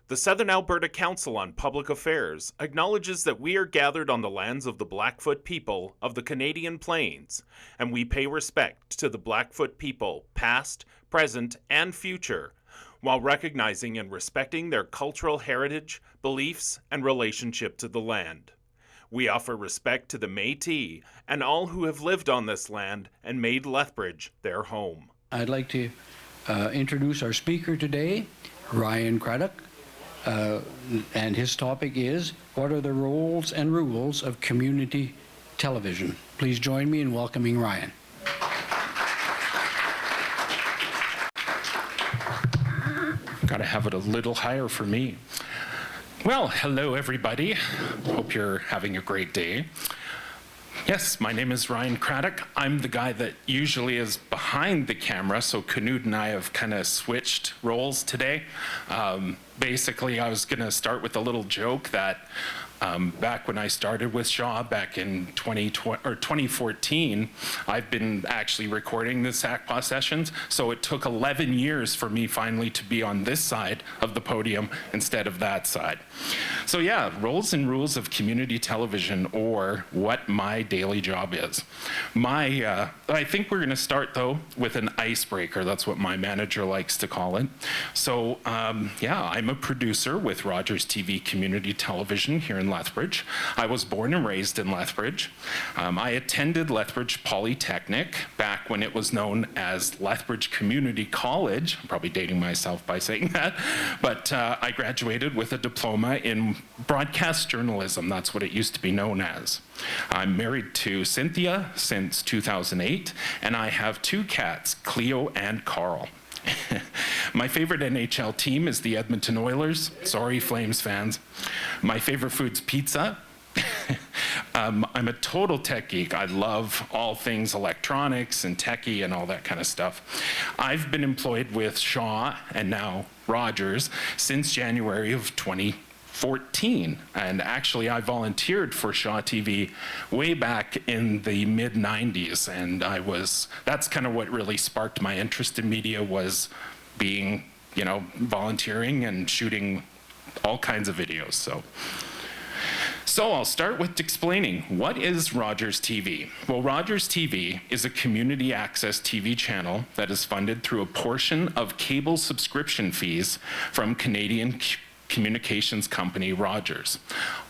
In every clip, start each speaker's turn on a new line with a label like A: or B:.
A: The Southern Alberta Council on Public Affairs acknowledges that we are gathered on the lands of the Blackfoot people of the Canadian Plains, and we pay respect to the Blackfoot people, past, present, and future, while recognizing and respecting their cultural heritage, beliefs, and relationship to the land. We offer respect to the Métis and all who have lived on this land and made Lethbridge their home.
B: I'd like to introduce our speaker today, Ryan Craddock, and his topic is, what are the roles and rules of community television? Please join me in welcoming Ryan.
C: Got to have it a little higher for me. Well, hello everybody. Hope you're having a great day. Yes, my name is Ryan Craddock. I'm the guy that usually is behind the camera, so Canute and I have kind of switched roles today. Basically, I was going to start with a little joke that back when I started with Shaw back in 2014, I've been actually recording the SACPA sessions, so it took 11 years for me finally to be on this side of the podium instead of that side. So yeah, roles and rules of community television, or what my daily job is. I think we're going to start though with an icebreaker. That's what my manager likes to call it. So yeah, I'm a producer with Rogers TV Community Television here in Lethbridge. I was born and raised in Lethbridge. I attended Lethbridge Polytechnic back when it was known as Lethbridge Community College. I'm probably dating myself by saying that, but I graduated with a diploma in broadcast journalism. That's what it used to be known as. I'm married to Cynthia since 2008, and I have two cats, Cleo and Carl. My favorite NHL team is the Edmonton Oilers. Sorry, Flames fans. My favorite food's pizza. I'm a total tech geek. I love all things electronics and techie and all that kind of stuff. I've been employed with Shaw and now Rogers since January of 2014. And actually, I volunteered for Shaw TV way back in the mid-90s. And that's kind of what really sparked my interest in media, was being, volunteering and shooting all kinds of videos. So I'll start with explaining, what is Rogers TV? Well, Rogers TV is a community access TV channel that is funded through a portion of cable subscription fees from Canadian communications company Rogers.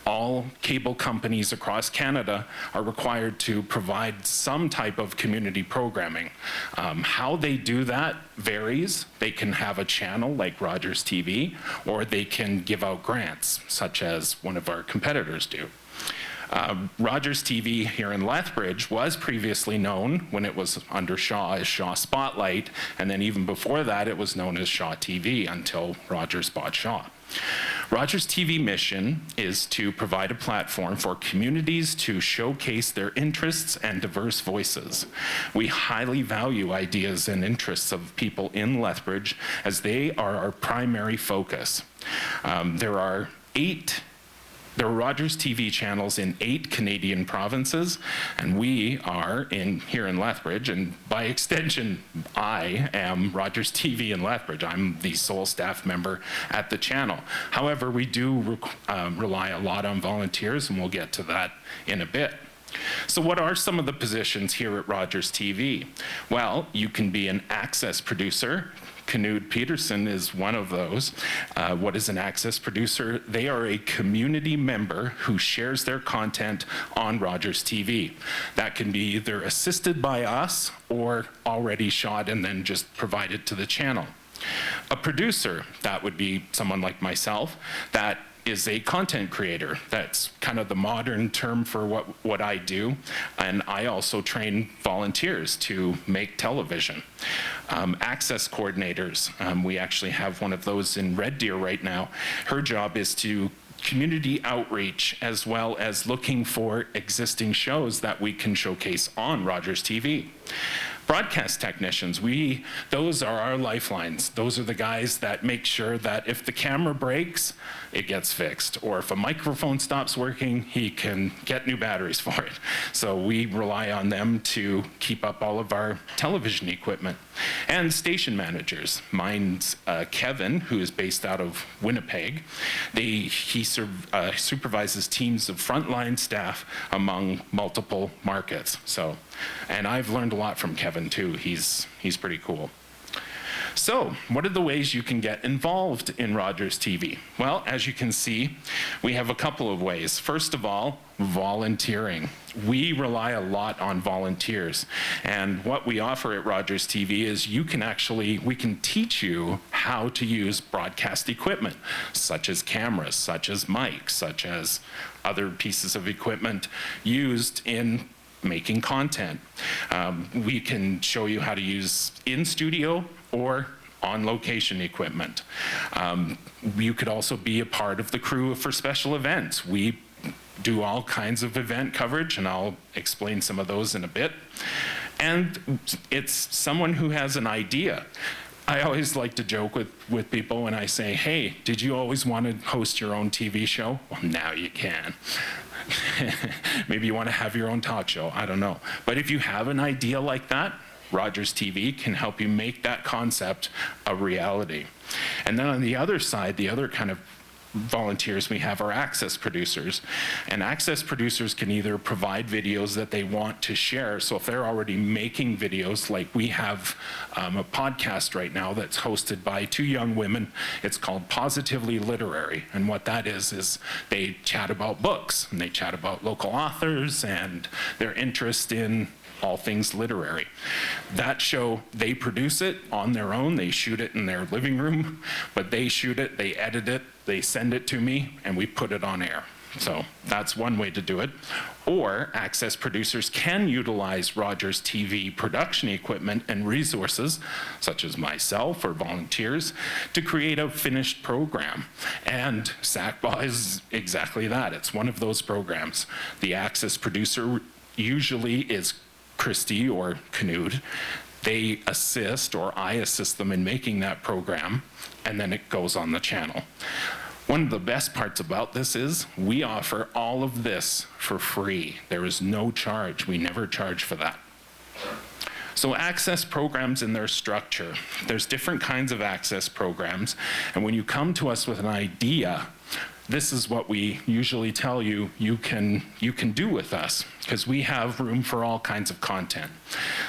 C: All cable companies across Canada are required to provide some type of community programming. How they do that varies. They can have a channel like Rogers TV, or they can give out grants, such as one of our competitors do. Rogers TV here in Lethbridge was previously known, when it was under Shaw, as Shaw Spotlight, and then even before that it was known as Shaw TV until Rogers bought Shaw. Rogers TV mission is to provide a platform for communities to showcase their interests and diverse voices. We highly value ideas and interests of people in Lethbridge, as they are our primary focus. There are Rogers TV channels in 8 Canadian provinces, and we are here in Lethbridge, and by extension, I am Rogers TV in Lethbridge. I'm the sole staff member at the channel. However, we do rely a lot on volunteers, and we'll get to that in a bit. So what are some of the positions here at Rogers TV? Well, you can be an access producer. Canute Peterson is one of those. What is an access producer? They are a community member who shares their content on Rogers TV. That can be either assisted by us or already shot and then just provided to the channel. A producer, that would be someone like myself, that is a content creator. That's kind of the modern term for what I do. And I also train volunteers to make television. Access coordinators, we actually have one of those in Red Deer right now. Her job is to community outreach, as well as looking for existing shows that we can showcase on Rogers TV. Broadcast technicians, those are our lifelines. Those are the guys that make sure that if the camera breaks, it gets fixed. Or if a microphone stops working, he can get new batteries for it. So we rely on them to keep up all of our television equipment. And station managers. Mine's Kevin, who is based out of Winnipeg. He supervises teams of frontline staff among multiple markets. And I've learned a lot from Kevin too. He's pretty cool. So, what are the ways you can get involved in Rogers TV? Well, as you can see, we have a couple of ways. First of all, volunteering. We rely a lot on volunteers. And what we offer at Rogers TV is we can teach you how to use broadcast equipment, such as cameras, such as mics, such as other pieces of equipment used in making content. We can show you how to use in-studio or on-location equipment. You could also be a part of the crew for special events. We do all kinds of event coverage, and I'll explain some of those in a bit. And it's someone who has an idea. I always like to joke with people when I say, hey, did you always want to host your own TV show? Well, now you can. Maybe you want to have your own talk show, I don't know. But if you have an idea like that, Rogers TV can help you make that concept a reality. And then on the other side, the other kind of volunteers we have are access producers. And access producers can either provide videos that they want to share. So if they're already making videos, like we have a podcast right now that's hosted by two young women. It's called Positively Literary. And what that is they chat about books, and they chat about local authors and their interest in all things literary. That show, they produce it on their own. They shoot it in their living room, but they shoot it, they edit it, they send it to me, and we put it on air. So that's one way to do it. Or access producers can utilize Rogers TV production equipment and resources, such as myself or volunteers, to create a finished program. And SACBA is exactly that. It's one of those programs. The access producer usually is Christy or Knud. They assist, or I assist them in making that program, and then it goes on the channel. One of the best parts about this is we offer all of this for free. There is no charge. We never charge for that. So access programs in their structure. There's different kinds of access programs, and when you come to us with an idea, this is what we usually tell you you can do with us, because we have room for all kinds of content.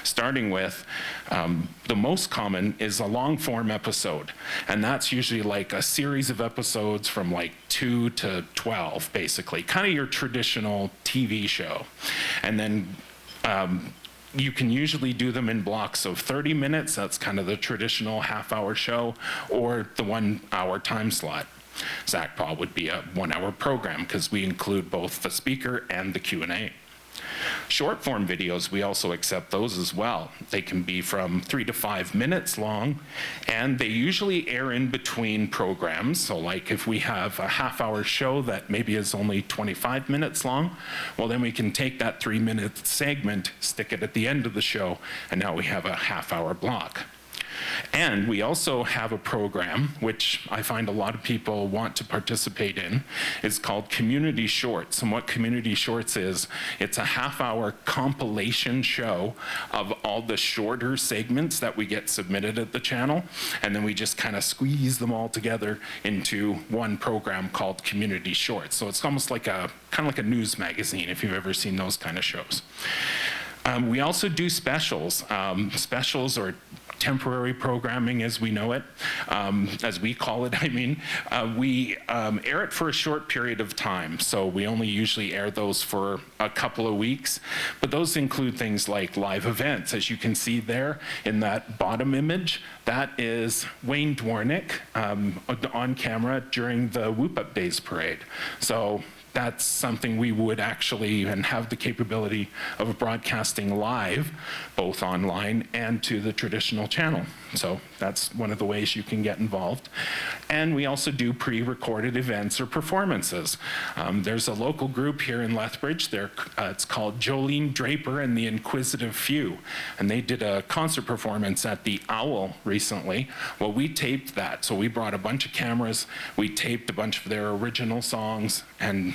C: Starting with, the most common is a long form episode, and that's usually like a series of episodes from like 2 to 12, basically, kind of your traditional TV show. And then you can usually do them in blocks of 30 minutes, that's kind of the traditional half-hour show, or the 1 hour time slot. ZACPA would be a 1 hour program because we include both the speaker and the Q&A. Short form videos, we also accept those as well. They can be from 3 to 5 minutes long, and they usually air in between programs. So like if we have a half-hour show that maybe is only 25 minutes long, well then we can take that 3-minute segment, stick it at the end of the show, and now we have a half-hour block. And we also have a program, which I find a lot of people want to participate in. It's called Community Shorts. And what Community Shorts is, it's a half-hour compilation show of all the shorter segments that we get submitted at the channel. And then we just kind of squeeze them all together into one program called Community Shorts. So it's almost like a news magazine, if you've ever seen those kind of shows. We also do specials. Specials or temporary programming as we know it, as we call it, I mean. We air it for a short period of time, so we only usually air those for a couple of weeks, but those include things like live events. As you can see there in that bottom image, that is Wayne Dwornick on camera during the Whoop Up Days parade. So that's something we would actually and have the capability of broadcasting live, both online and to the traditional channel. So that's one of the ways you can get involved. And we also do pre-recorded events or performances. There's a local group here in Lethbridge. It's called Jolene Draper and the Inquisitive Few. And they did a concert performance at the Owl recently. Well, we taped that. So we brought a bunch of cameras, we taped a bunch of their original songs, and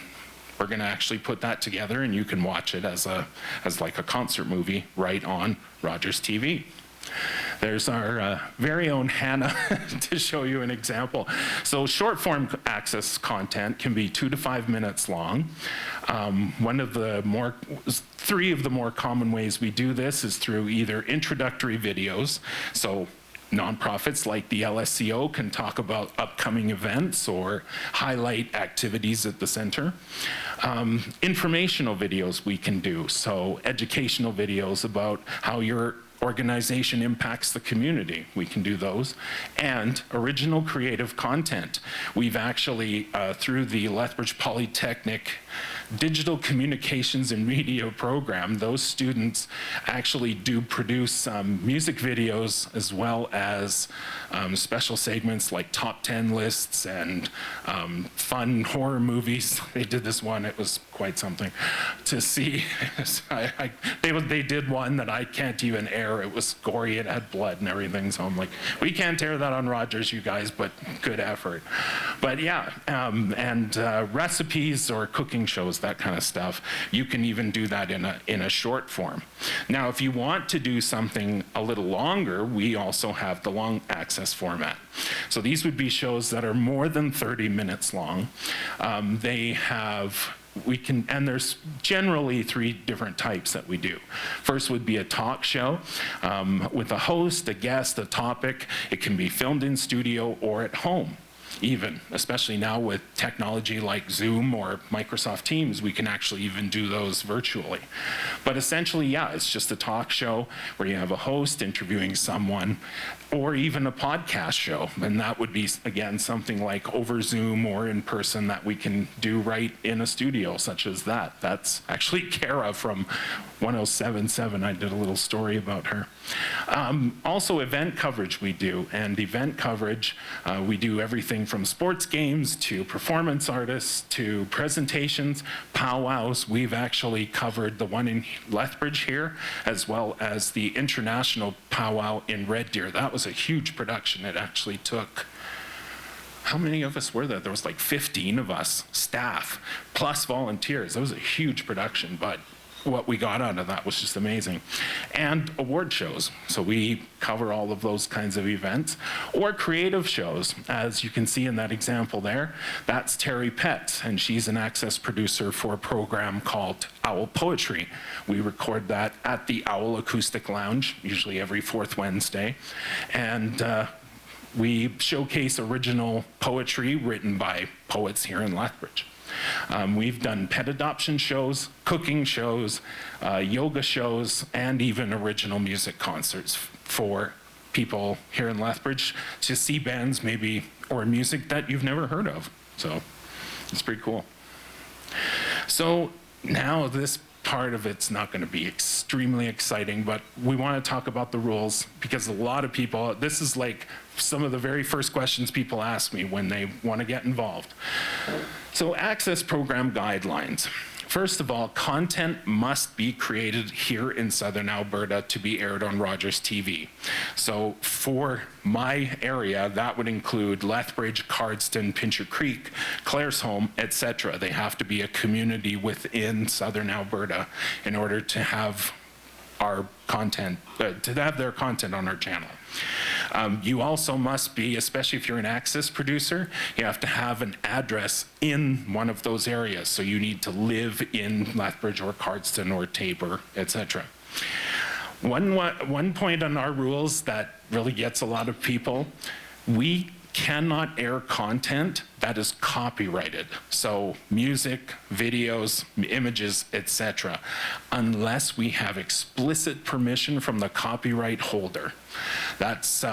C: we're going to actually put that together, and you can watch it as like a concert movie right on Rogers TV. There's our very own Hannah to show you an example. So short form access content can be 2 to 5 minutes long. Three of the more common ways we do this is through either introductory videos. So nonprofits like the LSCO can talk about upcoming events or highlight activities at the center. Informational videos we can do, so educational videos about how your organization impacts the community. We can do those. And original creative content. We've actually, through the Lethbridge Polytechnic Digital Communications and Media program, those students actually do produce music videos as well as special segments like top 10 lists and fun horror movies. They did this one, it was quite something to see. They did one that I can't even air. It was gory, it had blood and everything, so I'm like, we can't air that on Rogers, you guys, but good effort. But yeah, and recipes or cooking shows, that kind of stuff, you can even do that in a short form. Now, if you want to do something a little longer, we also have the long access format. So these would be shows that are more than 30 minutes long. And there's generally 3 different types that we do. First would be a talk show with a host, a guest, a topic. It can be filmed in studio or at home. Even, especially now with technology like Zoom or Microsoft Teams, we can actually even do those virtually. But essentially, yeah, it's just a talk show where you have a host interviewing someone, or even a podcast show. And that would be, again, something like over Zoom or in person that we can do right in a studio, such as that. That's actually Kara from 1077. I did a little story about her. Also, event coverage we do. And event coverage, we do everything from sports games to performance artists to presentations, powwows. We've actually covered the one in Lethbridge here, as well as the international powwow in Red Deer. That was a huge production. It actually took, how many of us were there? There was like 15 of us, staff, plus volunteers. That was a huge production, but what we got out of that was just amazing. And award shows. So we cover all of those kinds of events. Or creative shows, as you can see in that example there. That's Terry Petts, and she's an access producer for a program called Owl Poetry. We record that at the Owl Acoustic Lounge, usually every 4th Wednesday. And we showcase original poetry written by poets here in Lethbridge. We've done pet adoption shows, cooking shows, yoga shows, and even original music concerts for people here in Lethbridge to see bands maybe or music that you've never heard of. So it's pretty cool. So now this part of it's not going to be extremely exciting, but we want to talk about the rules because a lot of people, this is like some of the very first questions people ask me when they want to get involved. So access program guidelines. First of all, content must be created here in Southern Alberta to be aired on Rogers TV. So for my area, that would include Lethbridge, Cardston, Pincher Creek, Claresholm, etc. They have to be a community within Southern Alberta in order to have our content, to have their content on our channel. You also must be, especially if you're an access producer, you have to have an address in one of those areas. So you need to live in Lethbridge or Cardston or Tabor, etc. One point on our rules that really gets a lot of people, we cannot air content that is copyrighted. So music, videos, images, etc., unless we have explicit permission from the copyright holder. That's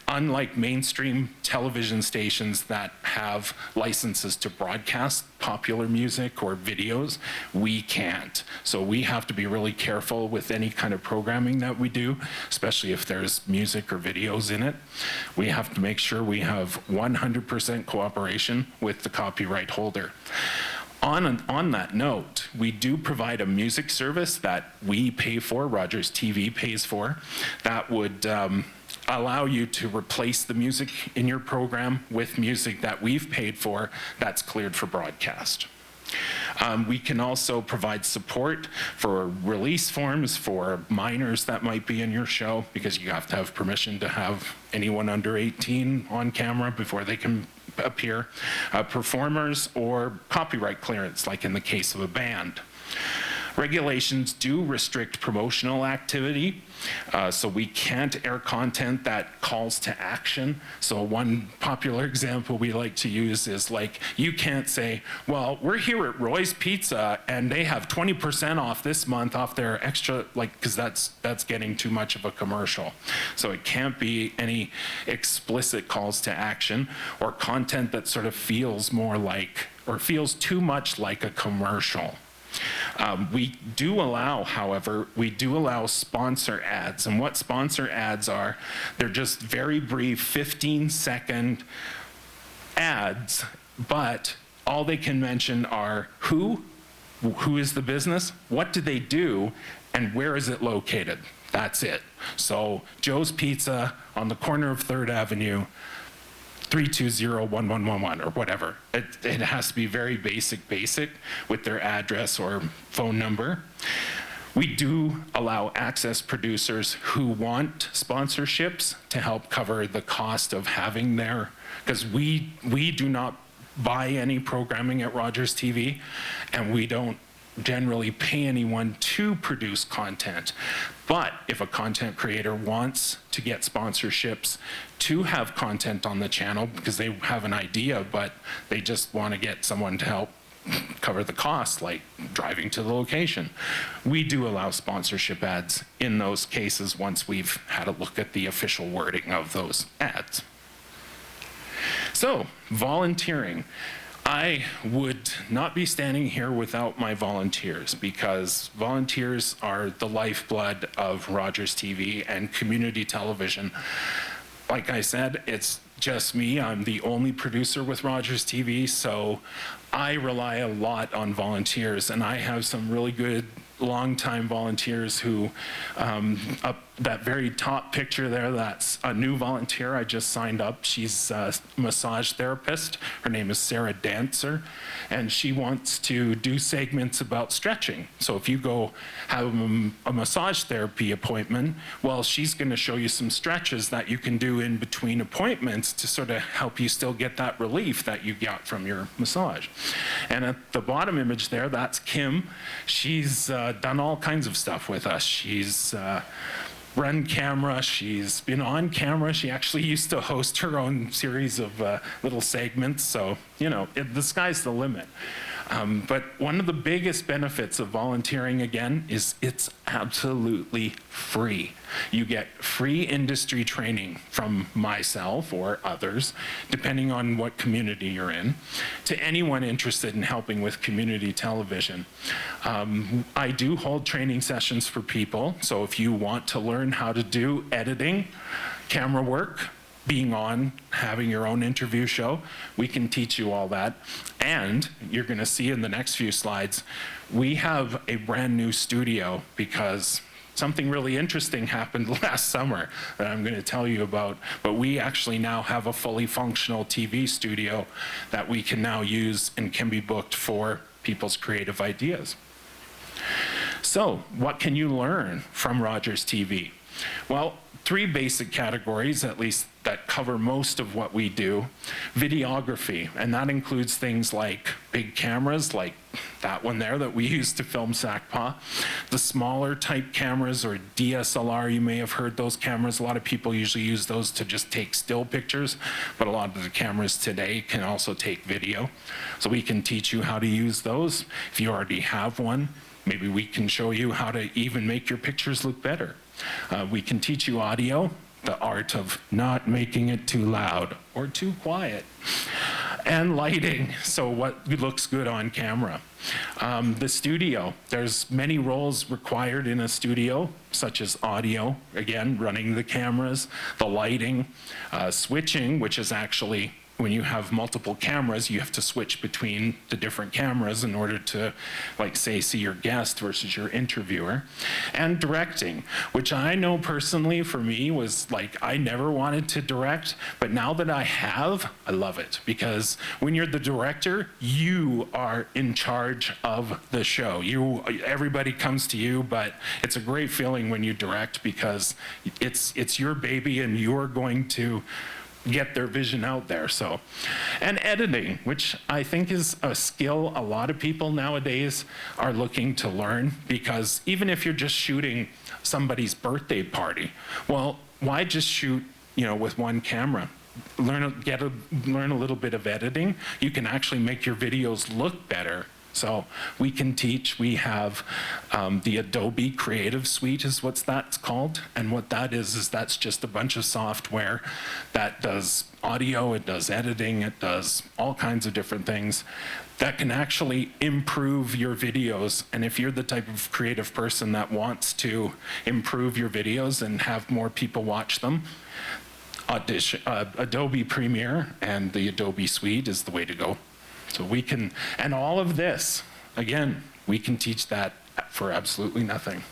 C: unlike mainstream television stations that have licenses to broadcast popular music or videos, we can't. So we have to be really careful with any kind of programming that we do, especially if there's music or videos in it. We have to make sure we have 100% cooperation with the copyright holder. On that note, we do provide a music service that we pay for, Rogers TV pays for, that would allow you to replace the music in your program with music that we've paid for that's cleared for broadcast. We can also provide support for release forms for minors that might be in your show, because you have to have permission to have anyone under 18 on camera before they can appear, performers, or copyright clearance, like in the case of a band. Regulations do restrict promotional activity, so we can't air content that calls to action. So one popular example we like to use is like, you can't say, well, we're here at Roy's Pizza and they have 20% off this month off their extra, like, because that's getting too much of a commercial. So it can't be any explicit calls to action or content that sort of feels more like, or feels too much like a commercial. We do allow, however, we do allow sponsor ads. And what sponsor ads are, they're just very brief 15-second ads, but all they can mention are who is the business, what do they do, and where is it located. That's it. So Joe's Pizza on the corner of 3rd Avenue, 320-1111 or whatever. It has to be very basic with their address or phone number. We do allow access producers who want sponsorships to help cover the cost of having their, because we do not buy any programming at Rogers TV, and we don't generally pay anyone to produce content. But if a content creator wants to get sponsorships to have content on the channel because they have an idea, but they just want to get someone to help cover the cost, like driving to the location, we do allow sponsorship ads in those cases once we've had a look at the official wording of those ads. So, volunteering. I would not be standing here without my volunteers, because volunteers are the lifeblood of Rogers TV and community television. Like I said, it's just me. I'm the only producer with Rogers TV, so I rely a lot on volunteers, and I have some really good longtime volunteers who, up that very top picture there, that's a new volunteer I just signed up. She's a massage therapist. Her name is Sarah Dancer, and she wants to do segments about stretching. So if you go have a massage therapy appointment, well, she's going to show you some stretches that you can do in between appointments to sort of help you still get that relief that you got from your massage. And at the bottom image there, that's Kim. She's done all kinds of stuff with us. She's run camera, she's been on camera. She actually used to host her own series of little segments. So, you know, the sky's the limit. But one of the biggest benefits of volunteering, again, is it's absolutely free. You get free industry training from myself or others, depending on what community you're in, to anyone interested in helping with community television. I do hold training sessions for people, so if you want to learn how to do editing, camera work, being on, having your own interview show, we can teach you all that. And you're going to see in the next few slides, we have a brand new studio because something really interesting happened last summer that I'm going to tell you about. But we actually now have a fully functional TV studio that we can now use and can be booked for people's creative ideas. So what can you learn from Rogers TV? Well, 3 basic categories, at least, that cover most of what we do. Videography, and that includes things like big cameras, like that one there that we use to film Sackpaw. The smaller type cameras, or DSLR, you may have heard those cameras. A lot of people usually use those to just take still pictures, but a lot of the cameras today can also take video. So we can teach you how to use those. If you already have one, maybe we can show you how to even make your pictures look better. We can teach you audio, the art of not making it too loud or too quiet. And lighting, so what looks good on camera. The studio, there's many roles required in a studio, such as audio, again, running the cameras, the lighting, switching, which is actually, when you have multiple cameras, you have to switch between the different cameras in order to, like, say, see your guest versus your interviewer. And directing, which I know personally for me was like, I never wanted to direct, but now that I have, I love it. Because when you're the director, you are in charge of the show. Everybody comes to you, but it's a great feeling when you direct because it's your baby and you're going to get their vision out there. So, and editing, which I think is a skill a lot of people nowadays are looking to learn, because even if you're just shooting somebody's birthday party, well, why just shoot, with one camera? Learn a little bit of editing. You can actually make your videos look better. So we can teach. We have the Adobe Creative Suite is what that's called. And what that is that's just a bunch of software that does audio, it does editing, it does all kinds of different things that can actually improve your videos. And if you're the type of creative person that wants to improve your videos and have more people watch them, Adobe Premiere and the Adobe Suite is the way to go. So we can, and all of this, again, we can teach that for absolutely nothing.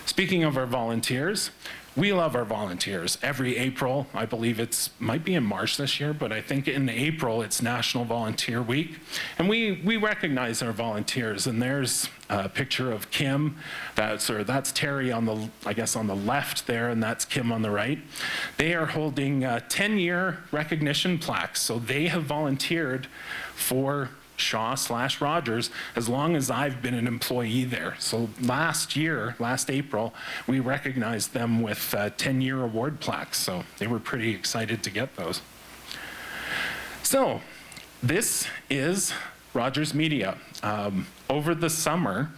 C: Speaking of our volunteers, we love our volunteers. Every April, I believe might be in March this year, but I think in April it's National Volunteer Week. And we recognize our volunteers, and there's a picture of Kim. That's Terry on the left there, and that's Kim on the right. They are holding 10-year recognition plaques. So they have volunteered for Shaw/Rogers as long as I've been an employee there. So last April, we recognized them with 10-year award plaques. So they were pretty excited to get those. So this is Rogers Media. Over the summer,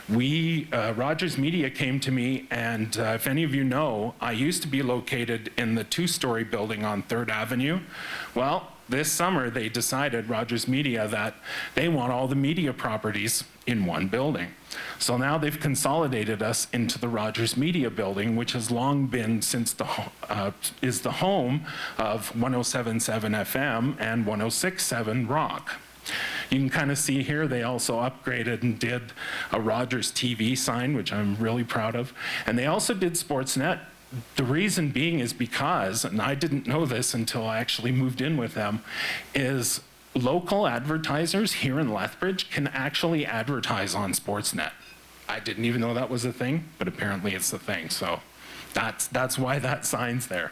C: Rogers Media came to me, and if any of you know, I used to be located in the 2-story building on 3rd Avenue. Well, this summer they decided, Rogers Media, that they want all the media properties in one building. So now they've consolidated us into the Rogers Media building, which has long been is the home of 107.7 FM and 106.7 Rock. You can kind of see here they also upgraded and did a Rogers TV sign, which I'm really proud of. And they also did Sportsnet. The reason being is because, and I didn't know this until I actually moved in with them, is local advertisers here in Lethbridge can actually advertise on Sportsnet. I didn't even know that was a thing, but apparently it's a thing. So that's why that sign's there.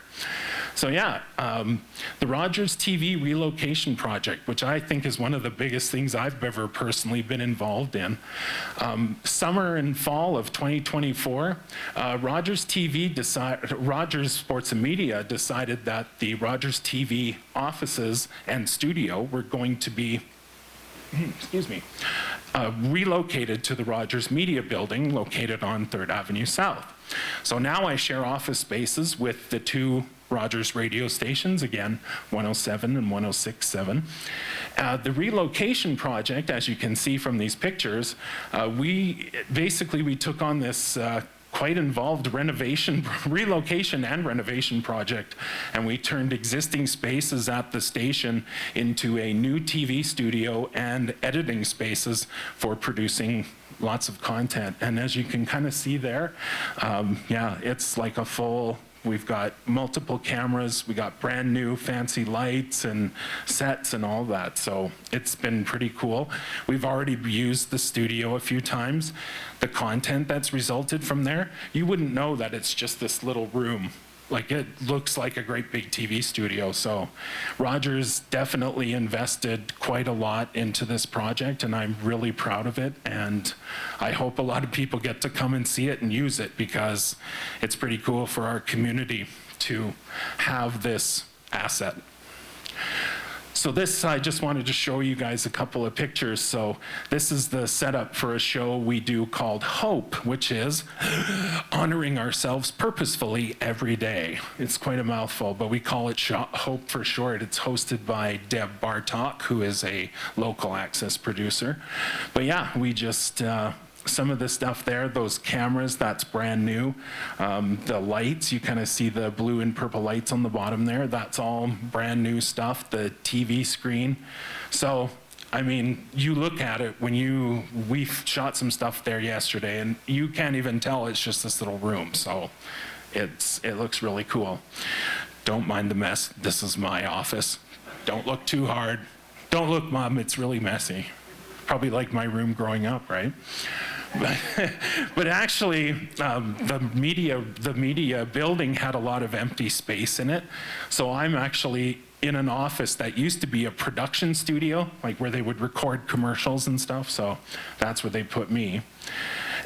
C: So yeah, the Rogers TV relocation project, which I think is one of the biggest things I've ever personally been involved in. Summer and fall of 2024, Rogers Sports and Media decided that the Rogers TV offices and studio were going to be relocated to the Rogers Media building located on 3rd Avenue South. So now I share office spaces with the 2 Rogers radio stations, again, 107 and 106.7. The relocation project, as you can see from these pictures, we took on this quite involved relocation and renovation project, and we turned existing spaces at the station into a new TV studio and editing spaces for producing lots of content. And as you can kind of see there, yeah, it's like a full, we've got multiple cameras, we got brand new fancy lights and sets and all that. So it's been pretty cool. We've already used the studio a few times. The content that's resulted from there, you wouldn't know that it's just this little room Like, it looks like a great big TV studio. So Rogers definitely invested quite a lot into this project, and I'm really proud of it. And I hope a lot of people get to come and see it and use it, because it's pretty cool for our community to have this asset. So this, I just wanted to show you guys a couple of pictures. So this is the setup for a show we do called Hope, which is honoring ourselves purposefully every day. It's quite a mouthful, but we call it Hope for short. It's hosted by Deb Bartok, who is a local access producer. But yeah, we just, some of the stuff there, those cameras, that's brand new. The lights, you kind of see the blue and purple lights on the bottom there. That's all brand new stuff. The TV screen. So, I mean, you look at it we shot some stuff there yesterday, and you can't even tell it's just this little room. So it looks really cool. Don't mind the mess. This is my office. Don't look too hard. Don't look, Mom, it's really messy. Probably like my room growing up, right? But actually, the media building had a lot of empty space in it. So I'm actually in an office that used to be a production studio, like where they would record commercials and stuff. So that's where they put me.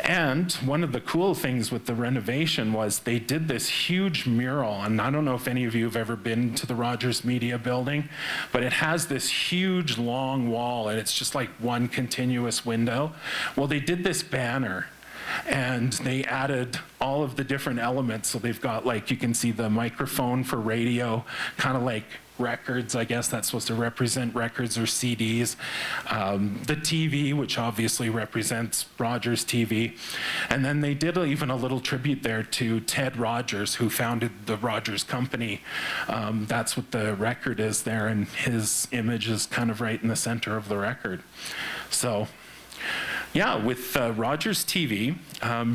C: And one of the cool things with the renovation was they did this huge mural, and I don't know if any of you have ever been to the Rogers Media Building, but it has this huge long wall, and it's just like one continuous window. Well, they did this banner, and they added all of the different elements. So they've got, like, you can see the microphone for radio, kind of like records, I guess that's supposed to represent records or CDs. The TV, which obviously represents Rogers TV. And then they did even a little tribute there to Ted Rogers, who founded the Rogers Company. That's what the record is there, and his image is kind of right in the center of the record. So yeah, with Rogers TV,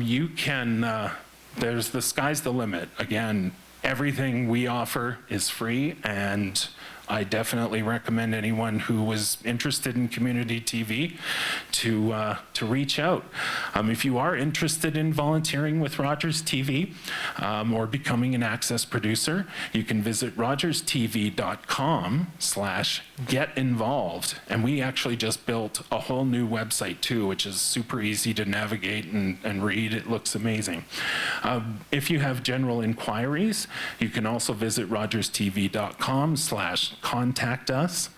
C: you can, there's the sky's the limit. Again, everything we offer is free, and I definitely recommend anyone who was interested in community TV to reach out. If you are interested in volunteering with Rogers TV or becoming an access producer, you can visit rogerstv.com/get-involved. And we actually just built a whole new website too, which is super easy to navigate and read. It looks amazing. If you have general inquiries, you can also visit rogerstv.com/contact us.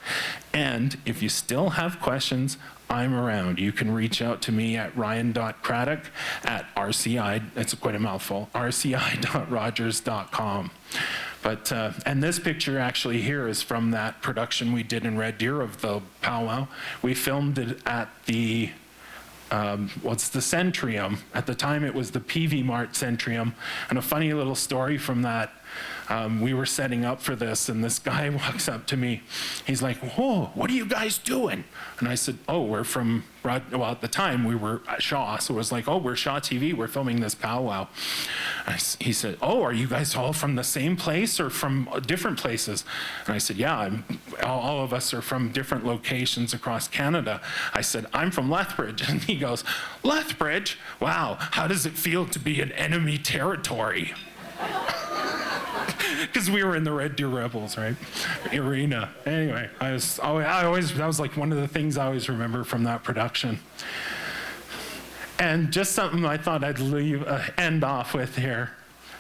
C: And if you still have questions, I'm around. You can reach out to me at ryan.craddock@rci, it's quite a mouthful, rci.rogers.com. But, and this picture actually here is from that production we did in Red Deer of the powwow. We filmed it at the what's the Centrium. At the time it was the PV Mart Centrium. And a funny little story from that, we were setting up for this, and this guy walks up to me. He's like, "Whoa, what are you guys doing?" And I said, "Oh, we're from," well, at the time we were at Shaw, so it was like, "Oh, we're Shaw TV, we're filming this powwow." He said, "Oh, are you guys all from the same place or from different places?" And I said, "Yeah, all of us are from different locations across Canada." I said, "I'm from Lethbridge." And he goes, "Lethbridge? Wow, how does it feel to be in enemy territory?" Because we were in the Red Deer Rebels, right? Arena. Anyway, that was like one of the things I always remember from that production. And just something I thought I'd end off with here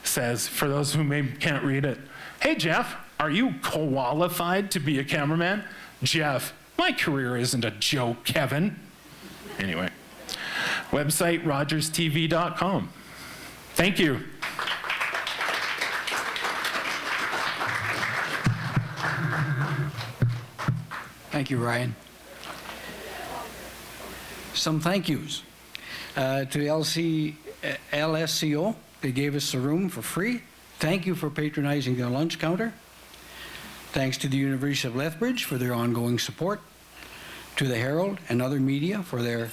C: says, for those who can't read it, "Hey Jeff, are you qualified to be a cameraman?" "Jeff, my career isn't a joke, Kevin." Anyway, website rogerstv.com. Thank you.
B: Thank you, Ryan. Some thank yous to LSCO. They gave us the room for free. Thank you for patronizing their lunch counter. Thanks to the University of Lethbridge for their ongoing support, to the Herald and other media for their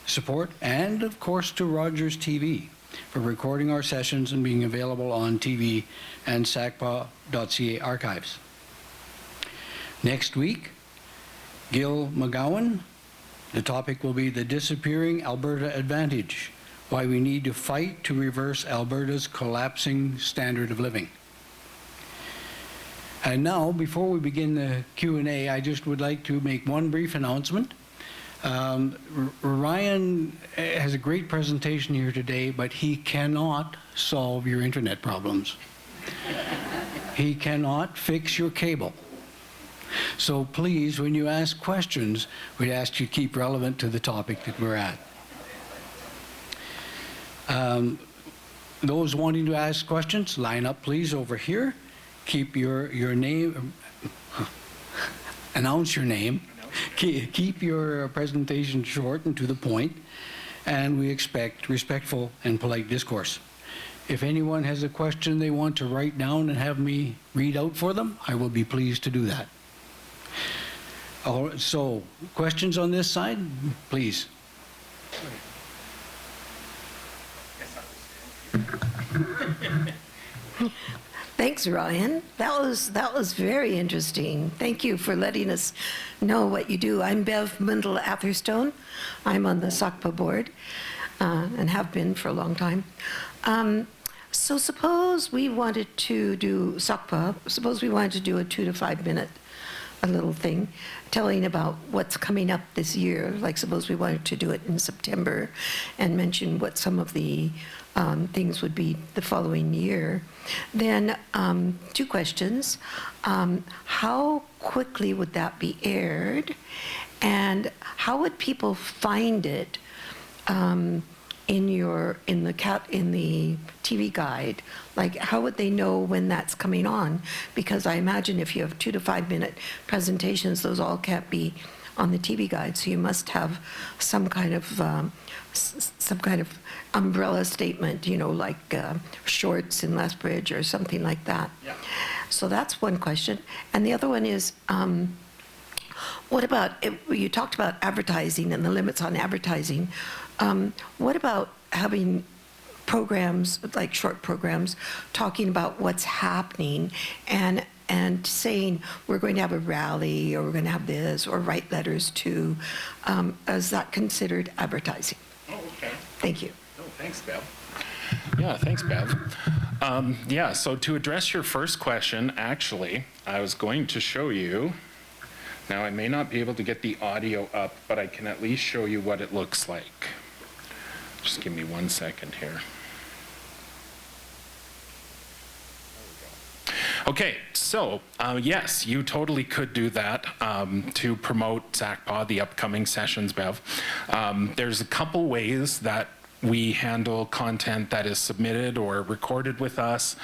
B: support, and of course to Rogers TV for recording our sessions and being available on TV and sacpa.ca archives. Next week, Gil McGowan. The topic will be the disappearing Alberta advantage, why we need to fight to reverse Alberta's collapsing standard of living. And now, before we begin the Q&A, I just would like to make one brief announcement. Ryan has a great presentation here today, but he cannot solve your internet problems. He cannot fix your cable. So please, when you ask questions, we ask you to keep relevant to the topic that we're at. Those wanting to ask questions, line up please over here. Keep your name, announce your name. Keep your presentation short and to the point, and we expect respectful and polite discourse. If anyone has a question they want to write down and have me read out for them, I will be pleased to do that. So, questions on this side, please.
D: Thanks, Ryan. That was very interesting. Thank you for letting us know what you do. I'm Bev Mundell-Atherstone. I'm on the SOCPA board and have been for a long time. So suppose we wanted to do SOCPA, suppose we wanted to do a 2 to 5 minute a little thing telling about what's coming up this year. Like suppose we wanted to do it in September and mention what some of the things would be the following year. Then 2 questions. How quickly would that be aired? And how would people find it in the TV guide? Like, how would they know when that's coming on? Because I imagine if you have 2 to 5 minute presentations, those all can't be on the TV guide. So you must have some kind of umbrella statement, you know, like shorts in Lethbridge or something like that. Yeah. So that's one question. And the other one is, what about, you talked about advertising and the limits on advertising. What about having programs, like short programs, talking about what's happening and saying we're going to have a rally or we're going to have this or write letters to, is that considered advertising?
C: Oh, okay.
D: Thank you.
C: Oh, thanks, Bev. Yeah, thanks, Bev. Yeah, so to address your first question, actually, I was going to show you. Now, I may not be able to get the audio up, but I can at least show you what it looks like. Just give me 1 second here. Okay, so yes, you totally could do that to promote SACPA, the upcoming sessions, Bev. There's a couple ways that we handle content that is submitted or recorded with us.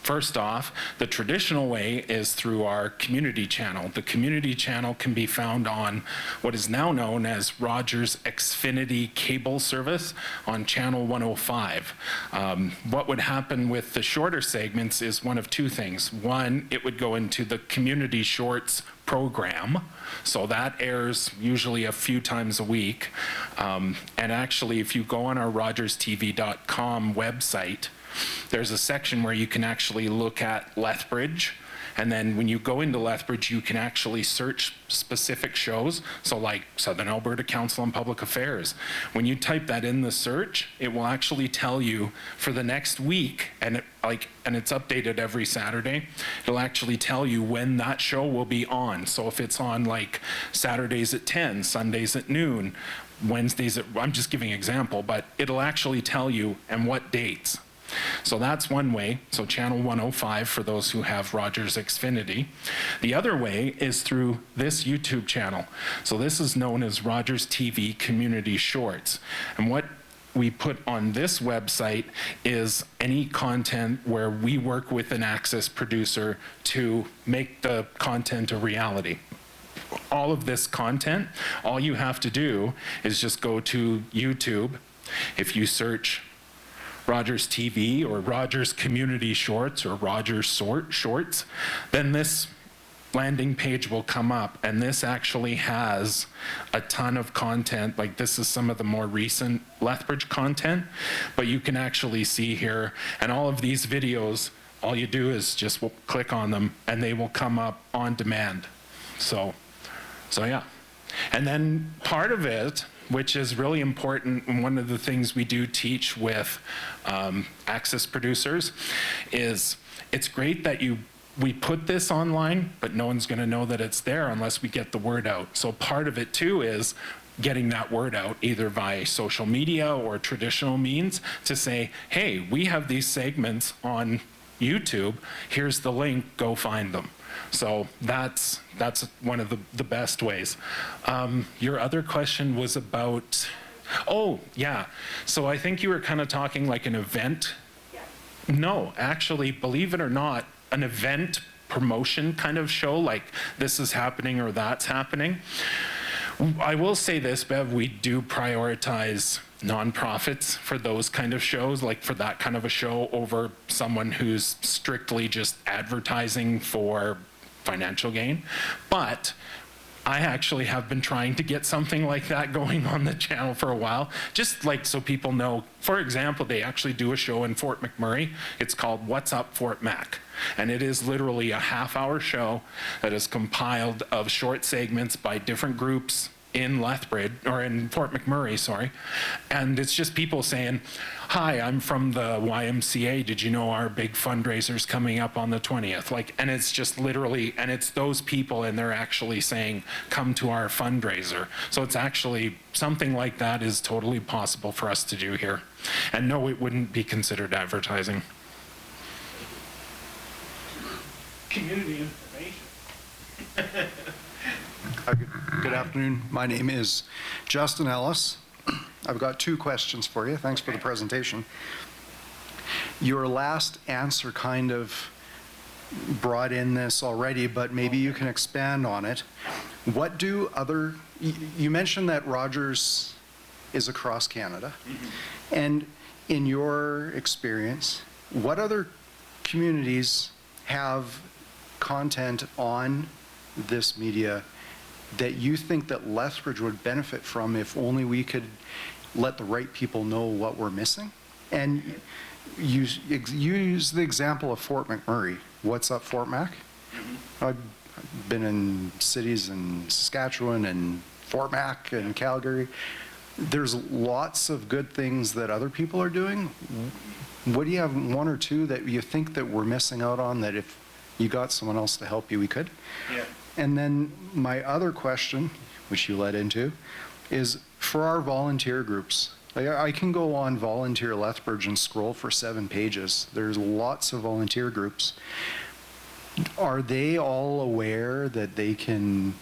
C: First off, the traditional way is through our community channel. The community channel can be found on what is now known as Rogers Xfinity cable service on channel 105. What would happen with the shorter segments is one of 2 things. One, it would go into the community shorts program. So that airs usually a few times a week. And actually, if you go on our rogerstv.com website, there's a section where you can actually look at Lethbridge, and then when you go into Lethbridge, you can actually search specific shows, so like Southern Alberta Council on Public Affairs. When you type that in the search, it will actually tell you for the next week, and it's updated every Saturday. It'll actually tell you when that show will be on. So if it's on like Saturdays at 10, Sundays at noon, Wednesdays at, I'm just giving an example, but it'll actually tell you and what dates. So that's one way, so channel 105 for those who have Rogers Xfinity. The other way is through this YouTube channel. So this is known as Rogers TV Community Shorts. And what we put on this website is any content where we work with an access producer to make the content a reality. All of this content, all you have to do is just go to YouTube. If you search Rogers TV or Rogers Community Shorts or Rogers Shorts, then this landing page will come up, and this actually has a ton of content. Like, this is some of the more recent Lethbridge content, but you can actually see here, and all of these videos, all you do is just click on them and they will come up on demand. So yeah. And then part of it, which is really important, and one of the things we do teach with access producers, is it's great that you we put this online, but no one's going to know that it's there unless we get the word out. So part of it too is getting that word out either via social media or traditional means to say, hey, we have these segments on YouTube. Here's the link, go find them. So that's one of the best ways. Your other question was about, oh, yeah. So I think you were kind of talking like an event. No, actually, believe it or not, an event promotion kind of show, like this is happening or that's happening. I will say this, Bev, we do prioritize nonprofits for those kind of shows, like for that kind of a show over someone who's strictly just advertising for financial gain. But I actually have been trying to get something like that going on the channel for a while, just like so people know. For example, they actually do a show in Fort McMurray. It's called What's Up Fort Mac. And it is literally a half-hour show that is compiled of short segments by different groups in Lethbridge, or in Fort McMurray, sorry. And it's just people saying, hi, I'm from the YMCA. Did you know our big fundraiser's coming up on the 20th? Like, and it's just literally, and it's those people and they're actually saying, come to our fundraiser. So it's actually, something like that is totally possible for us to do here. And no, it wouldn't be considered advertising. Community information.
E: Good afternoon. My name is Justin Ellis. I've got two questions for you. Thanks for the presentation. Your last answer kind of brought in this already, but maybe you can expand on it. What do other, you mentioned that Rogers is across Canada. And in your experience, what other communities have content on this media that you think that Lethbridge would benefit from if only we could let the right people know what we're missing? And you use the example of Fort McMurray. What's up, Fort Mac? I've been in cities in Saskatchewan and Fort Mac and Calgary. There's lots of good things that other people are doing. What do you have, one or two that you think that we're missing out on that if you got someone else to help you, we could?
C: Yeah.
E: And then my other question, which you led into, is for our volunteer groups. Like I can go on Volunteer Lethbridge and scroll for 7 pages. There's lots of volunteer groups. Are they all aware that they can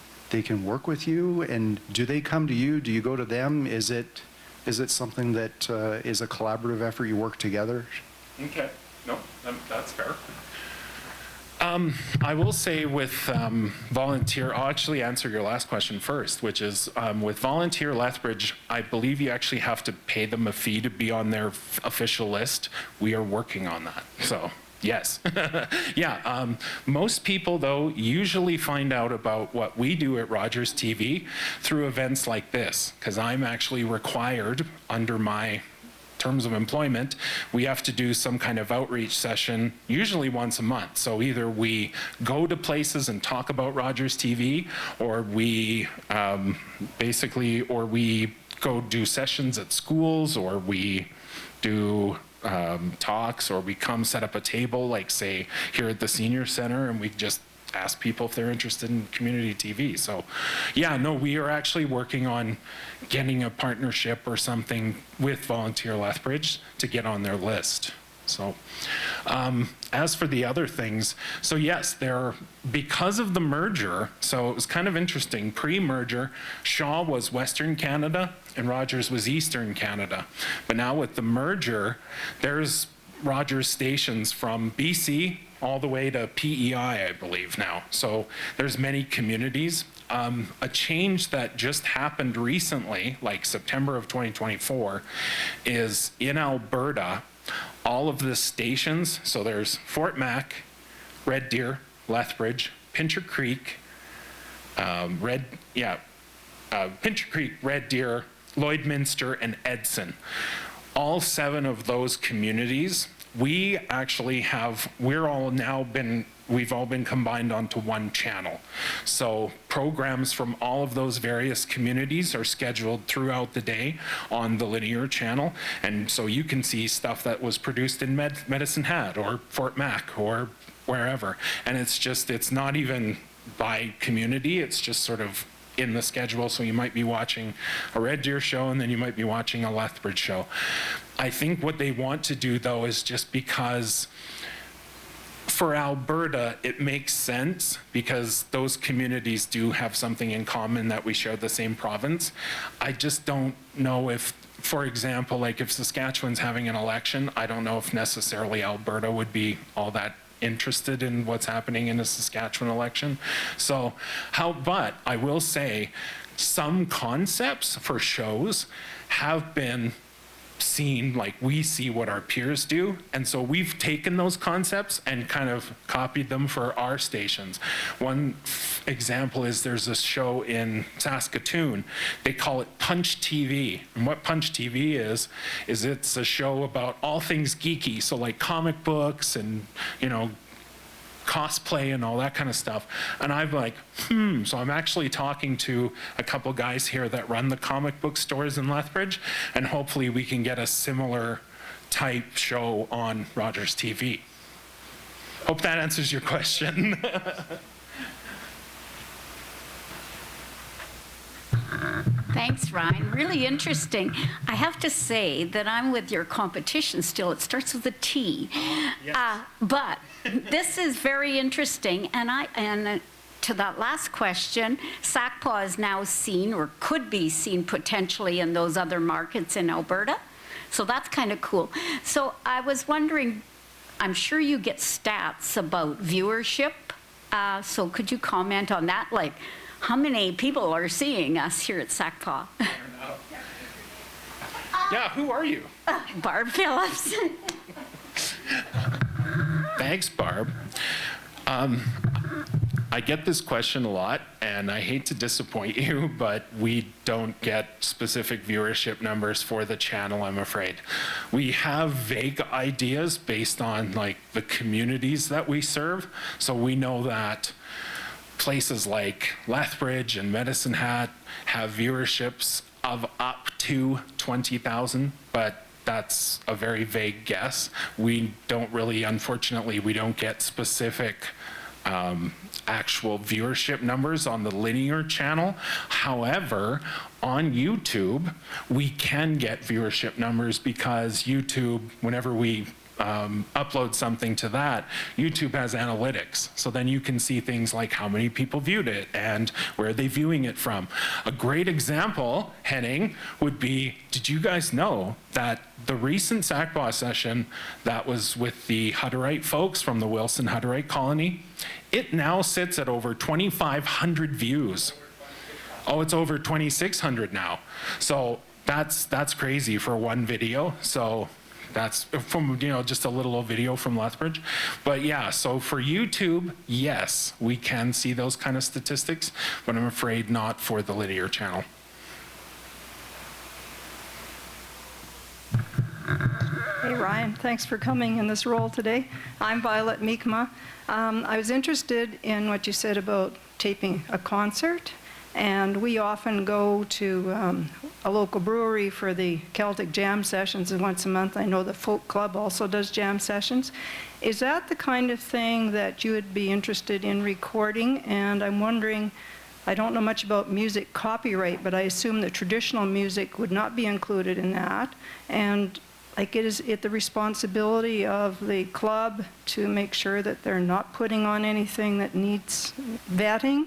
E: work with you? And do they come to you? Do you go to them? Is it something that is a collaborative effort? You work together?
C: Okay. No, that's fair. I will say with volunteer, I'll actually answer your last question first, which is with Volunteer Lethbridge, I believe you actually have to pay them a fee to be on their official list. We are working on that, so yes. Yeah, most people though usually find out about what we do at Rogers TV through events like this, because I'm actually required under my terms of employment, we have to do some kind of outreach session, usually once a month. So either we go to places and talk about Rogers TV, or we or we go do sessions at schools, or we do talks, or we come set up a table, like say here at the senior center, and we just ask people if they're interested in community TV. So yeah, no, we are actually working on getting a partnership or something with Volunteer Lethbridge to get on their list. So as for the other things, so yes, because of the merger, so it was kind of interesting, pre-merger, Shaw was Western Canada and Rogers was Eastern Canada. But now with the merger, there's Rogers stations from BC all the way to PEI, I believe now. So there's many communities. A change that just happened recently, like September of 2024, is in Alberta, all of the stations, so there's Fort Mac, Red Deer, Lethbridge, Pincher Creek, Pincher Creek, Red Deer, Lloydminster, and Edson. All 7 of those communities, we actually have, we've all been combined onto one channel. So programs from all of those various communities are scheduled throughout the day on the linear channel. And so you can see stuff that was produced in Medicine Hat or Fort Mac or wherever. And it's not even by community, it's just sort of in the schedule. So you might be watching a Red Deer show and then you might be watching a Lethbridge show. I think what they want to do though is just because for Alberta, it makes sense because those communities do have something in common, that we share the same province. I just don't know if, for example, like if Saskatchewan's having an election, I don't know if necessarily Alberta would be all that interested in what's happening in the Saskatchewan election. But I will say some concepts for shows have been seen, like we see what our peers do, and so we've taken those concepts and kind of copied them for our stations. One example is there's a show in Saskatoon, they call it Punch TV, and what Punch TV is it's a show about all things geeky, so like comic books and cosplay and all that kind of stuff. And I'm like, so I'm actually talking to a couple guys here that run the comic book stores in Lethbridge, and hopefully we can get a similar type show on Rogers TV. Hope that answers your question.
F: Thanks, Ryan. Really interesting. I have to say that I'm with your competition still. It starts with a T.
C: Yes.
F: But this is very interesting. And to that last question, Sackpaw is now seen or could be seen potentially in those other markets in Alberta. So that's kind of cool. So I was wondering, I'm sure you get stats about viewership. So could you comment on that? Like, how many people are seeing us here at Sackpaw?
C: Yeah, who are you?
F: Barb Phillips.
C: Thanks, Barb. I get this question a lot, and I hate to disappoint you, but we don't get specific viewership numbers for the channel, I'm afraid. We have vague ideas based on like the communities that we serve. So we know that places like Lethbridge and Medicine Hat have viewerships of up to 20,000, but that's a very vague guess. We don't really, unfortunately, we don't get specific actual viewership numbers on the linear channel. However, on YouTube, we can get viewership numbers because YouTube, whenever we upload something to that, YouTube has analytics. So then you can see things like how many people viewed it and where are they viewing it from. A great example, Henning, would be, did you guys know that the recent Sackpaw session that was with the Hutterite folks from the Wilson Hutterite colony, it now sits at over 2,500 views. Oh, it's over 2,600 now. So that's crazy for one video. So that's from, just a little video from Lethbridge. But yeah, so for YouTube, yes, we can see those kind of statistics, but I'm afraid not for the linear channel.
G: Hey Ryan, thanks for coming in this role today. I'm Violet Mi'kmaq. I was interested in what you said about taping a concert, and we often go to a local brewery for the Celtic jam sessions once a month. I know the Folk Club also does jam sessions. Is that the kind of thing that you would be interested in recording? And I'm wondering, I don't know much about music copyright, but I assume that traditional music would not be included in that. And like, is it the responsibility of the club to make sure that they're not putting on anything that needs vetting?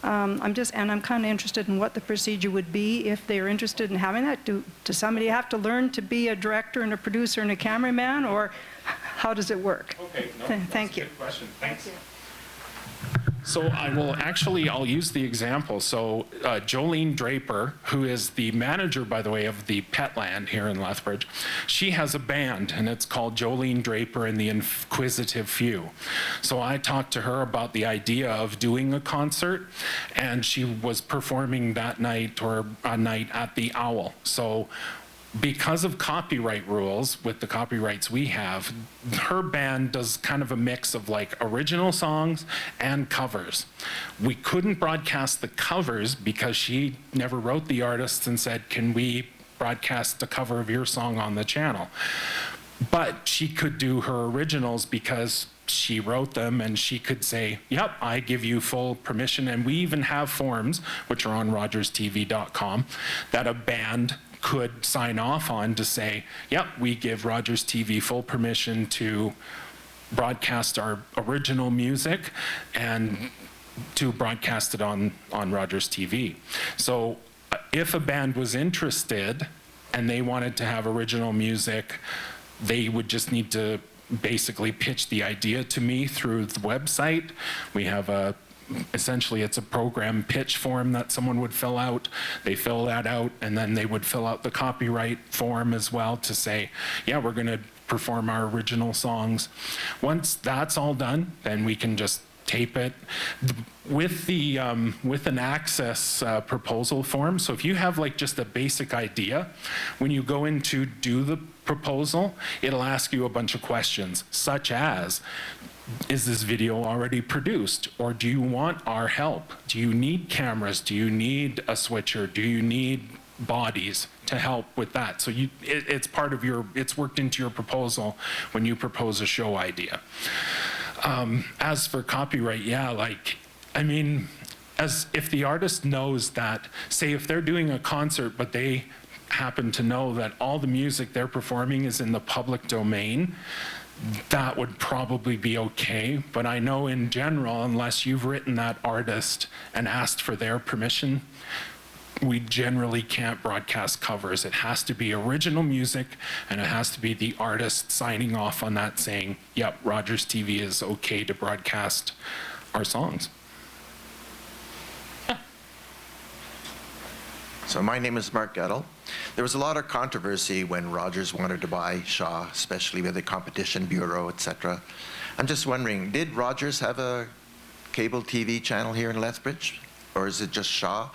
G: I'm kind of interested in what the procedure would be if they're interested in having that. Does somebody have to learn to be a director and a producer and a cameraman, or how does it work?
C: Okay,
G: Thank you.
C: Good question. Thanks. So I'll use the example. So Jolene Draper, who is the manager, by the way, of the Petland here in Lethbridge, she has a band, and it's called Jolene Draper and the Inquisitive Few. So I talked to her about the idea of doing a concert, and she was performing that night or a night at the Owl. So because of copyright rules, with the copyrights we have, her band does kind of a mix of like original songs and covers. We couldn't broadcast the covers because she never wrote the artists and said, can we broadcast a cover of your song on the channel? But she could do her originals because she wrote them, and she could say, yep, I give you full permission. And we even have forms, which are on rogerstv.com, that a band could sign off on to say, yep, we give Rogers TV full permission to broadcast our original music and to broadcast it on Rogers TV. So if a band was interested and they wanted to have original music, they would just need to basically pitch the idea to me through the website. We have essentially it's a program pitch form that someone would fill out. They fill that out, and then they would fill out the copyright form as well to say, yeah, we're going to perform our original songs. Once that's all done, then we can just tape it with an access proposal form. So if you have like just a basic idea, when you go in to do the proposal, it'll ask you a bunch of questions, such as, is this video already produced? Or do you want our help? Do you need cameras? Do you need a switcher? Do you need bodies to help with that? So it's part of it's worked into your proposal when you propose a show idea. As for copyright, yeah, as if the artist knows that, say if they're doing a concert, but they happen to know that all the music they're performing is in the public domain, that would probably be okay. But I know in general, unless you've written that artist and asked for their permission, we generally can't broadcast covers. It has to be original music, and it has to be the artist signing off on that saying, yep, Rogers TV is okay to broadcast our songs.
H: So my name is Mark Gettle. There was a lot of controversy when Rogers wanted to buy Shaw, especially with the Competition Bureau, etc. I'm just wondering, did Rogers have a cable TV channel here in Lethbridge, or is it just Shaw?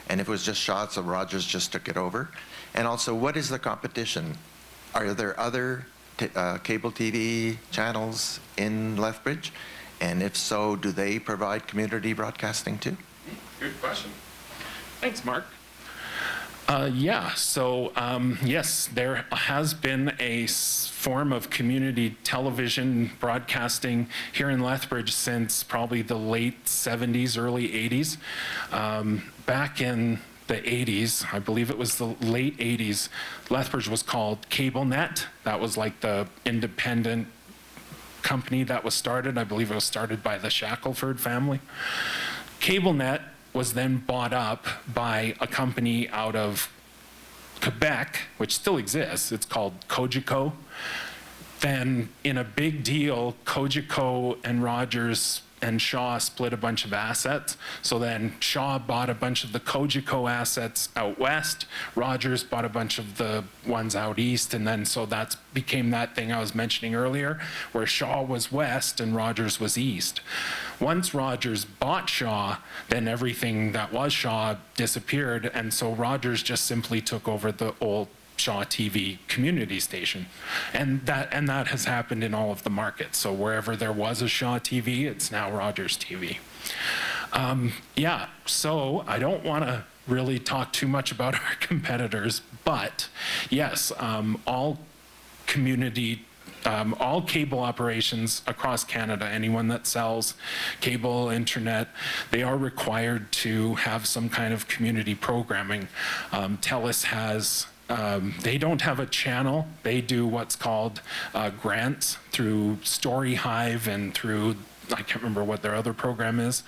H: And if it was just Shaw, so Rogers just took it over? And also, what is the competition? Are there other cable TV channels in Lethbridge? And if so, do they provide community broadcasting too?
C: Good question. Thanks, Mark. Yes, there has been a form of community television broadcasting here in Lethbridge since probably the late 70s, early 80s. Back in the 80s, I believe it was the late 80s, Lethbridge was called CableNet. That was like the independent company that was started. I believe it was started by the Shackelford family. CableNet was then bought up by a company out of Quebec, which still exists. It's called Cogeco. Then in a big deal, Cogeco and Rogers and Shaw split a bunch of assets. So then Shaw bought a bunch of the Cogeco assets out west. Rogers bought a bunch of the ones out east. And then so that became that thing I was mentioning earlier, where Shaw was west and Rogers was east. Once Rogers bought Shaw, then everything that was Shaw disappeared. And so Rogers just simply took over the old Shaw TV community station. And that has happened in all of the markets. So wherever there was a Shaw TV, it's now Rogers TV. So I don't want to really talk too much about our competitors, but yes, all cable operations across Canada, anyone that sells cable, internet, they are required to have some kind of community programming. TELUS has they don't have a channel. They do what's called grants through Story Hive and through, I can't remember what their other program is,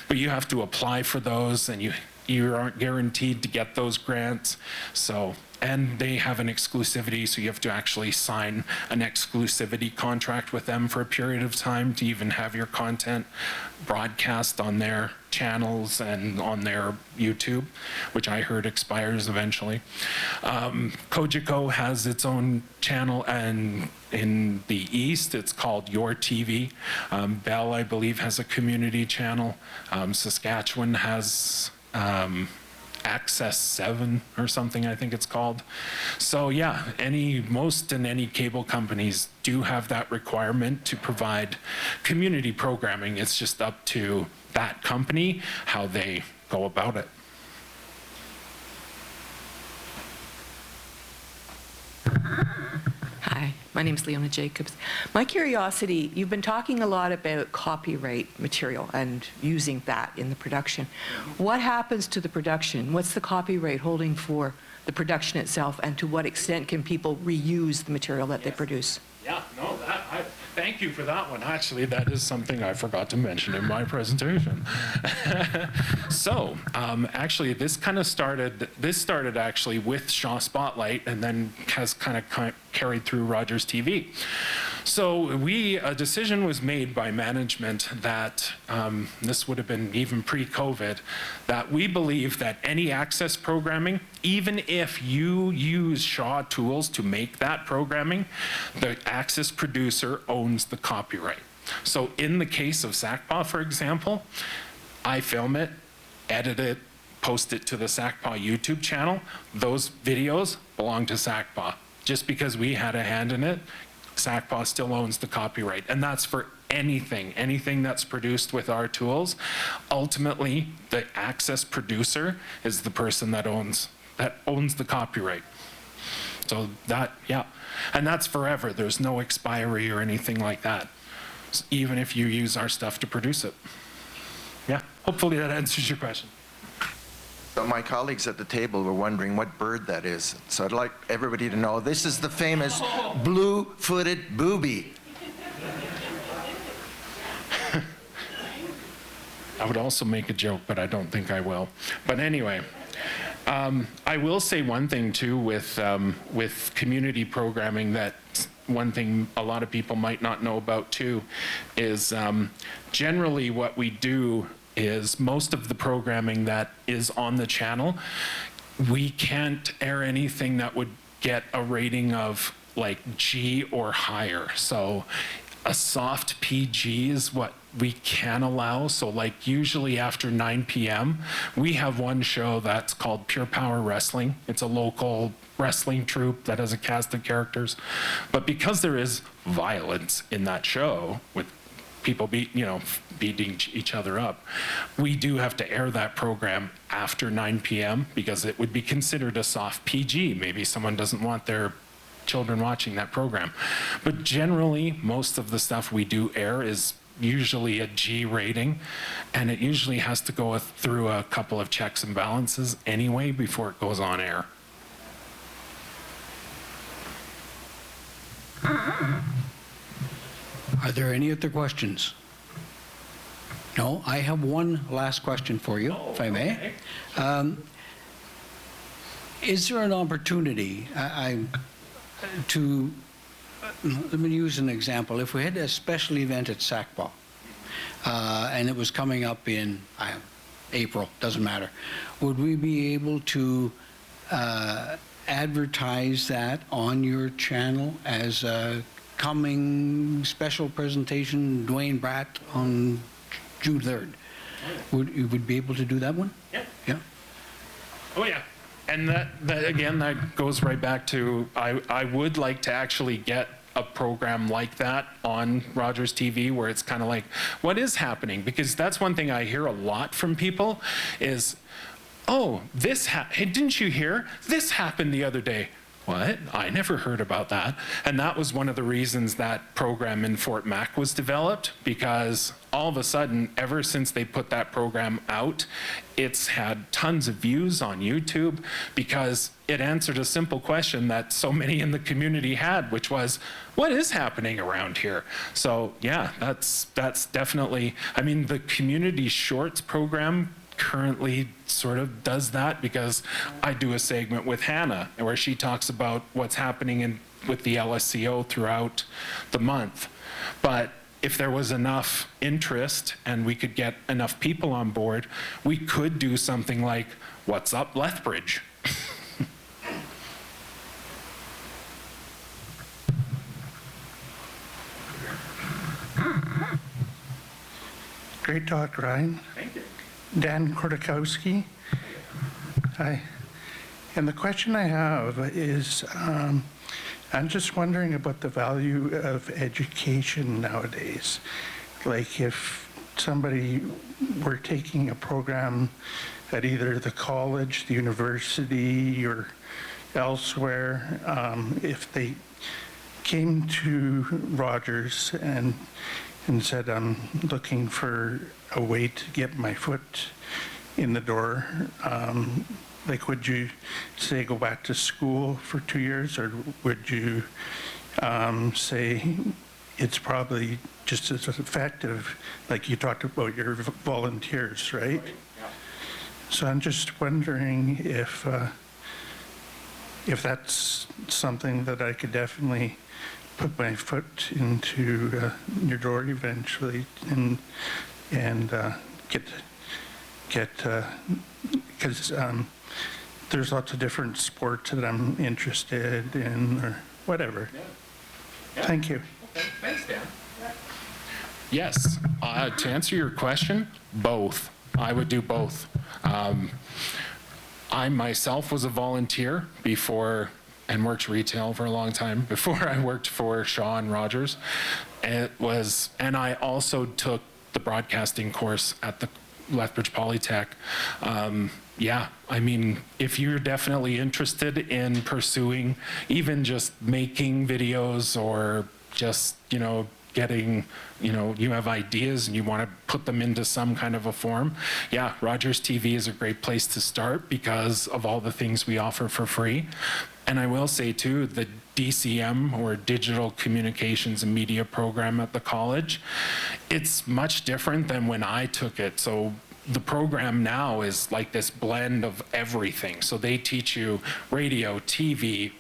C: but you have to apply for those, and you aren't guaranteed to get those grants. So, and they have an exclusivity, so you have to actually sign an exclusivity contract with them for a period of time to even have your content broadcast on their channels and on their YouTube, which I heard expires eventually. Cogeco has its own channel, and in the east it's called Your TV. Bell, I believe, has a community channel. Saskatchewan has Access 7 or something, I think it's called. So yeah, most and any cable companies do have that requirement to provide community programming. It's just up to that company how they go about it.
I: Hi, My name's Leona Jacobs. My curiosity, you've been talking a lot about copyright material and using that in the production. What happens to the production? What's the copyright holding for the production itself, and to what extent can people reuse the material that they produce?
C: Yeah, no, thank you for that one. Actually, that is something I forgot to mention in my presentation. So, actually, this started actually with Shaw Spotlight, and then has kind of carried through Rogers TV. So a decision was made by management that, this would have been even pre-COVID, that we believe that any access programming, even if you use Shaw tools to make that programming, the access producer owns the copyright. So in the case of SACPA, for example, I film it, edit it, post it to the SACPA YouTube channel. Those videos belong to SACPA. Just because we had a hand in it, SACPA still owns the copyright, and that's for anything that's produced with our tools. Ultimately, the access producer is the person that owns the copyright. So that, yeah, and that's forever. There's no expiry or anything like that, even if you use our stuff to produce it. Yeah, hopefully that answers your question.
H: So my colleagues at the table were wondering what bird that is. So I'd like everybody to know this is the famous blue-footed booby.
C: I would also make a joke, but I don't think I will. But anyway, I will say one thing too with community programming, that one thing a lot of people might not know about too is generally what we do is most of the programming that is on the channel, we can't air anything that would get a rating of like G or higher. So a soft PG is what we can allow. So like usually after 9 p.m., we have one show that's called Pure Power Wrestling. It's a local wrestling troupe that has a cast of characters. But because there is violence in that show with people beating each other up, we do have to air that program after 9 p.m. because it would be considered a soft PG. Maybe someone doesn't want their children watching that program. But generally, most of the stuff we do air is usually a G rating, and it usually has to go through a couple of checks and balances anyway before it goes on air.
B: Are there any other questions? No, I have one last question for you, if I may.
C: Okay.
B: Is there an opportunity to, let me use an example. If we had a special event at SACPA, and it was coming up in April, doesn't matter, would we be able to advertise that on your channel as a coming special presentation, Dwayne Bratt on June 3rd? You would be able to do that one?
C: Yeah.
B: Yeah.
C: Oh yeah. And that again, that goes right back to, I would like to actually get a program like that on Rogers TV where it's kind of like, what is happening? Because that's one thing I hear a lot from people is, oh, hey, didn't you hear? This happened the other day. What? I never heard about that. And that was one of the reasons that program in Fort Mac was developed, because all of a sudden, ever since they put that program out, it's had tons of views on YouTube because it answered a simple question that so many in the community had, which was, what is happening around here? So yeah, that's definitely, I mean, the community shorts program currently sort of does that, because I do a segment with Hannah where she talks about what's happening with the LSCO throughout the month. But if there was enough interest and we could get enough people on board, we could do something like, What's Up Lethbridge?
J: Great talk, Ryan.
C: Thank you.
J: Dan Kordakowski. Hi. And the question I have is, I'm just wondering about the value of education nowadays. Like if somebody were taking a program at either the college, the university, or elsewhere, if they came to Rogers and said, I'm looking for a way to get my foot in the door, like, would you say go back to school for 2 years, or would you say it's probably just as effective, like you talked about your volunteers, right? So I'm just wondering if that's something that I could definitely put my foot into your door eventually, and get because there's lots of different sports that I'm interested in, or whatever.
C: Yeah.
J: Thank you.
C: Okay. Thanks, Dan. Yes. To answer your question, both. I would do both. I myself was a volunteer before, and worked retail for a long time before I worked for Shaw and Rogers. And I also took the broadcasting course at the Lethbridge Polytech. Yeah, I mean, if you're definitely interested in pursuing even just making videos, or just, getting, you have ideas and you want to put them into some kind of a form, yeah, Rogers TV is a great place to start because of all the things we offer for free. And I will say too, the DCM, or Digital Communications and Media program at the college, it's much different than when I took it. So the program now is like this blend of everything. So they teach you radio, TV,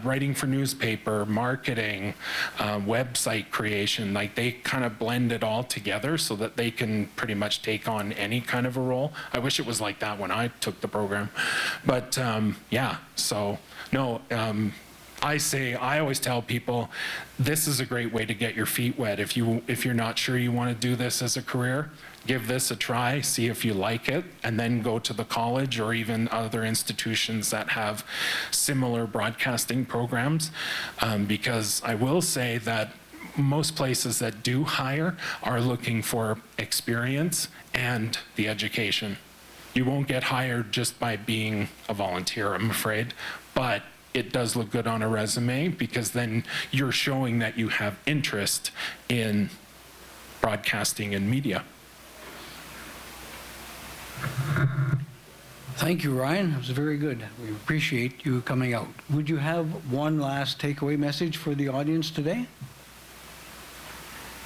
C: writing for newspaper, marketing, website creation. Like, they kind of blend it all together so that they can pretty much take on any kind of a role. I wish it was like that when I took the program. But yeah, so no, I always tell people, this is a great way to get your feet wet. If you're not sure you want to do this as a career, give this a try, see if you like it, and then go to the college or even other institutions that have similar broadcasting programs. Because I will say that most places that do hire are looking for experience and the education. You won't get hired just by being a volunteer, I'm afraid, but it does look good on a resume, because then you're showing that you have interest in broadcasting and media.
B: Thank you, Ryan. It was very good. We appreciate you coming out. Would you have one last takeaway message for the audience today?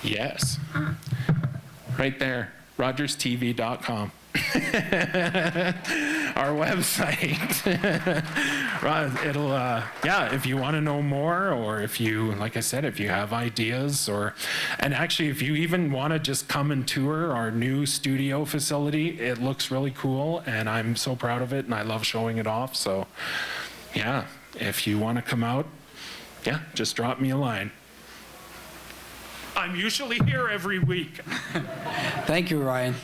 C: Yes. Right there, rogerstv.com. Our website. It'll, yeah, if you want to know more, or if you, like I said, if you have ideas, and actually if you even want to just come and tour our new studio facility, it looks really cool, and I'm so proud of it, and I love showing it off. So yeah, if you want to come out, yeah, just drop me a line. I'm usually here every week.
B: Thank you, Ryan.